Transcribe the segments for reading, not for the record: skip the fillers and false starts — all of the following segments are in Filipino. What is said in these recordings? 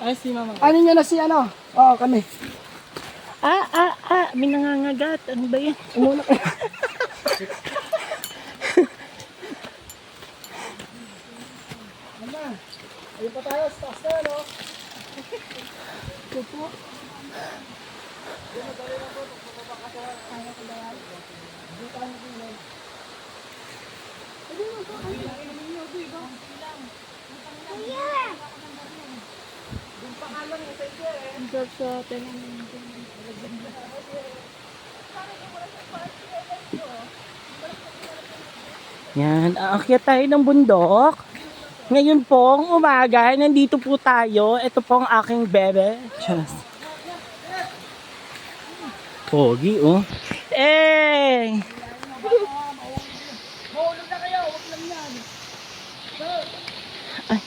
Ay, si mama. Ano nyo na si ano? Oo, kami. May nangangagat. Ano ba yan? Umuna kayo. Ayun pa tayo, sa taas na, no? Ito po. Yan, aakyat tayo ng bundok. Ngayon pong umaga, nandito po tayo. Ito pong aking bebe. Just. Pogi, oh. Eh! Ay.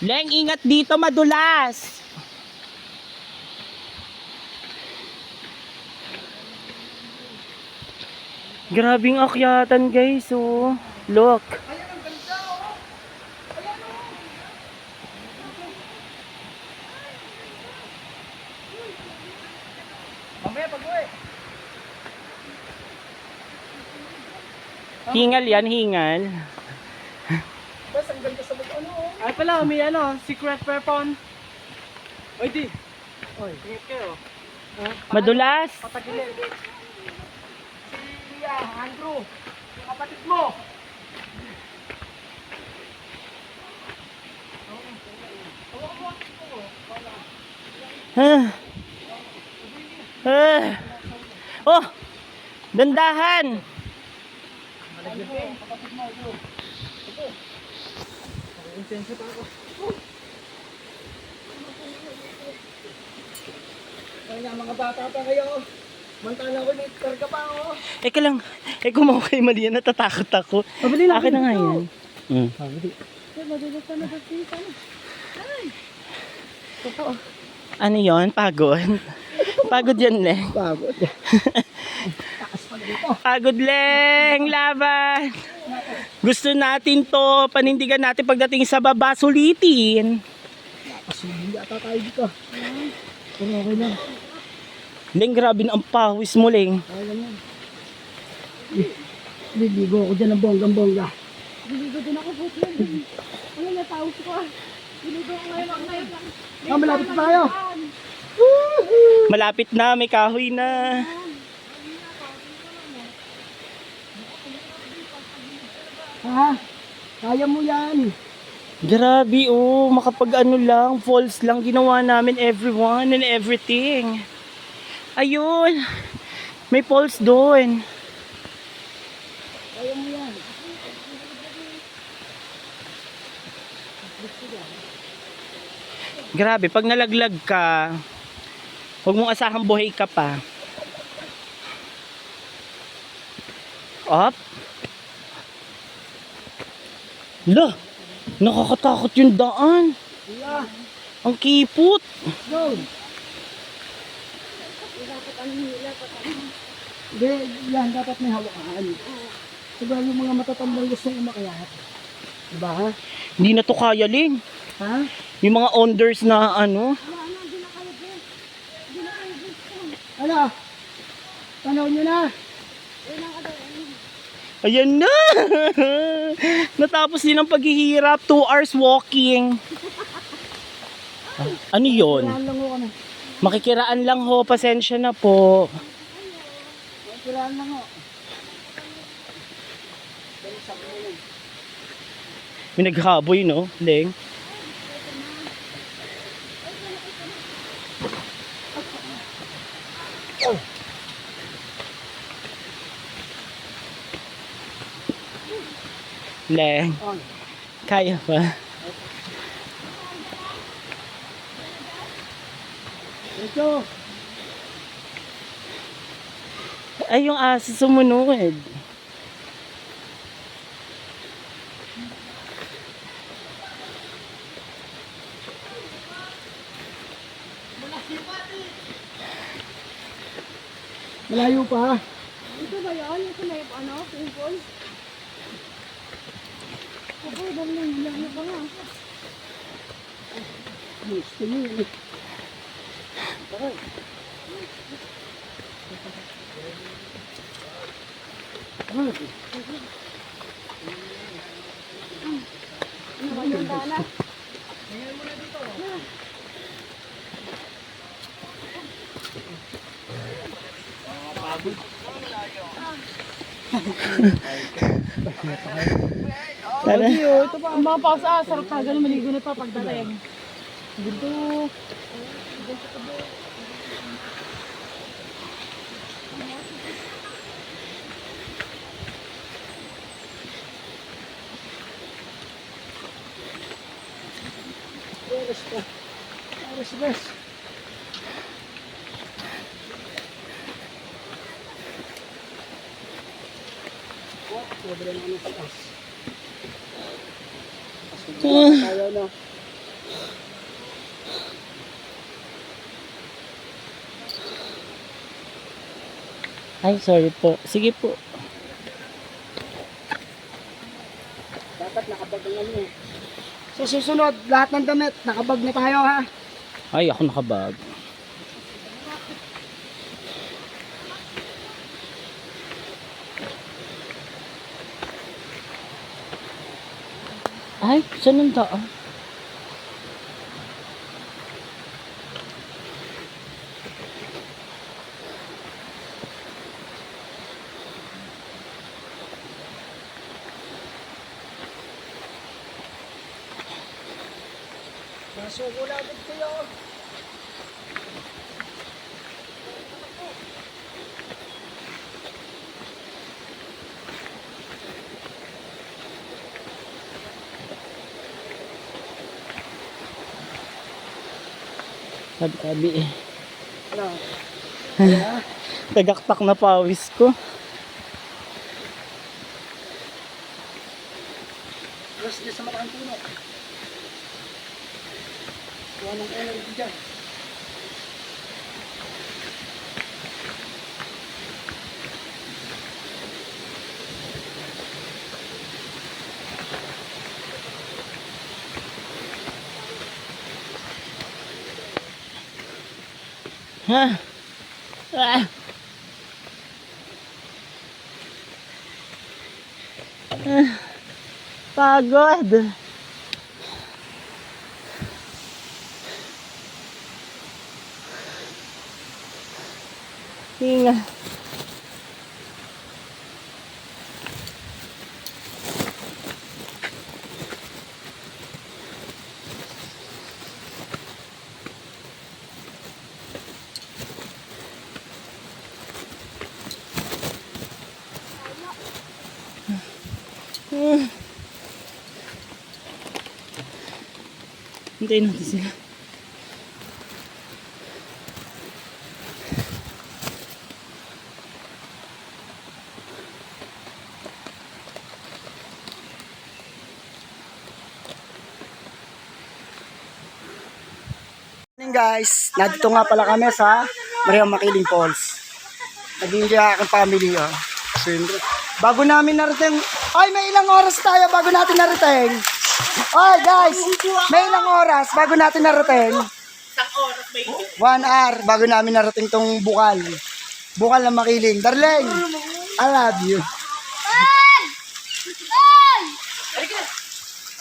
Leng, ingat dito, madulas. Grabing akyatan, guys, oh. Look. Hingal yan, hingal. Bas, ang ganda sa mga ano, oh. Ay pala, may ano, secret weapon. Oy, di. Oy, ingat kayo. Madulas. Patagilid. Si Andrew, yung kapatid mo. Oh, dandahan. Kaya mga bata pa kayo. Mantala ko, karga pa, oh. Eka lang, kung ako kay Malia, natatakot ako. Pabili na Akin na nga yan. Pabili. Ano yon? Pagod? Pagod yan, Leng. Pagod. Pagod, Leng. Laban. Gusto natin to, panindigan natin pagdating sa baba, sulitin. Nakasubing yata tayo dito. Pero okay lang. Leng, grabe na ang pawis mo, Leng. Kaya lang yan. Liligo ako dyan ng bonggang-bongga. Diligo din ako po siya. Ano natawag ko? Diligo ko ngayon ako ngayon. Ah, malapit na tayo. Malapit na, may kahoy na. Ha? Kaya mo yan. Grabe, oh. Makapag ano lang, falls lang ginawa namin everyone and everything. Ayun. May falls doon. Kaya mo yan. Grabe, pag nalaglag ka, huwag mong asahang buhay ka pa. Up. La, nakakatakot yung daan. Yeah. Ang kipot. Go. Hindi, yan. Dapat may hawakan. Diba yung mga matatandang gusto yung umakyat? Diba ha? Hindi na to kaya, Ling. Ha? Yung mga onders na ano. Ano? Panahon nyo na. Ayan na! Natapos din ang paghihirap. 2 hours walking. Ano yon? Kailangan lang ho kami. Makikiraan lang ho. Pasensya na po. Kailangan lang ho. May naghaboy, no? Leng. Leng. Kaya pa. Ito. Ay, yung aso sumunod. Malayo pa. Ito ba yun? Ito na yung ano? Pimples? Ako, dami lang pa nga. Gusto niyo yun. Tara. Ito pa, ang mga pausa, sarap na ganun, maligo na ito pagdating. Dito. Oras pa. Oras bes. Sobrang ano sa taas. Ayaw na. Ay, sorry po. Sige po. Dapat nakabag ang ano. Sa susunod, lahat ng damit, nakabag na tayo ha. Ay, ako nakabag. Ay, saan ang daan? Nasuko na agad kayo. Tabi-tabi eh. Ano? Tagaktak na pawis ko. Tapos dyan sa malaking puno. Kuha ng energy dyan. Ha? Ah. Ah. Pagod. Hinga. Hintayin natin sila. Morning guys, nandito nga pala kami sa Maria Makiling Falls. Nag-enjoy aking family. Oh. Siyempre. Bago namin narating, ay may ilang oras tayo bago natin narating. Ay guys, may ilang oras bago natin narating. 1 hour bago namin narating tong bukal. Bukal ng Makiling. Darling, I love you.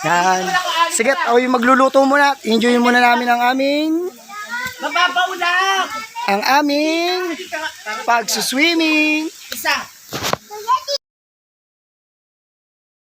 Yan. Sige, ako yung magluluto muna. Enjoy muna namin ang aming Mababaw lang! ang aming pagsuswimming. Isa!